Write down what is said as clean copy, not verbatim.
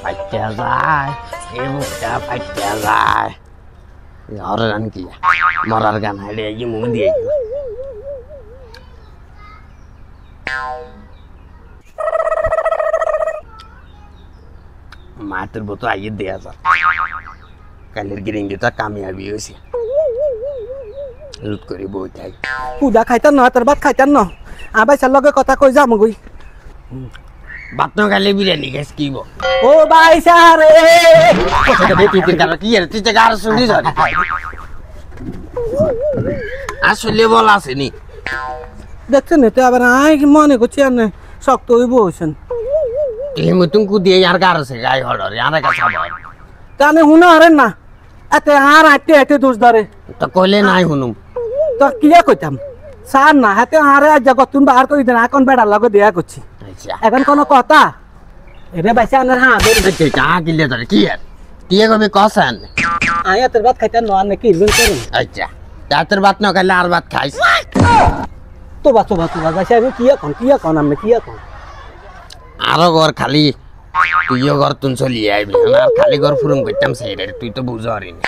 ফাইটা যায় এই মুখটা ফাইটা যায় আর গান কি মরার গান হাইলে এই মুখ দিয়ে মাতের বতো আইয়ে দেয়া যা কালের গিরিঙ্গিটা কামিয়াবি হয়েছে লুট করে বই থাই পূজা খাইতাম না তোর ভাত খাইতাম না আবার সার লগে কথা কই যাম গই ভাত না খাইলে বিরিয়ানি খাইস কি ও ভাই সারে কি আর তুই গার শুনি যাবি আসলে বল আসেনি দেখছেন তো আবার আই মনে করছি আর শক্ত হইব হইছেন এই মতন কুদিয়ে আর গার আছে গাই হড়র আর কাছে তানে হুনা হারেন না এতে আর আইতে আইতে দোষ ধরে তো কইলে নাই হুনুম তো কিয়া কইতাম সার না হাতে হারে আজ গতুন বাহার কই দেন এখন বেড়ার লগে দেয়া করছি আচ্ছা এখন কোন কথা এটা বাইসে আনার হ্যাঁ আচ্ছা তা কিলে ধরে কি আর কি কবে কসান আয়া তোর ভাত খাইতাম না আর নাকি ইভেন করুন আচ্ছা তার ভাত না খাইলে আর ভাত খাইস তো বাতো বাইসে আমি কিয়া কোন আমি কিয়া কোন আরো ঘর খালি তুইও ঘর তুন চলিয়ে আইবি আর খালি ঘর ফুরুম করতাম সেই তুই তো বুঝো আরিনি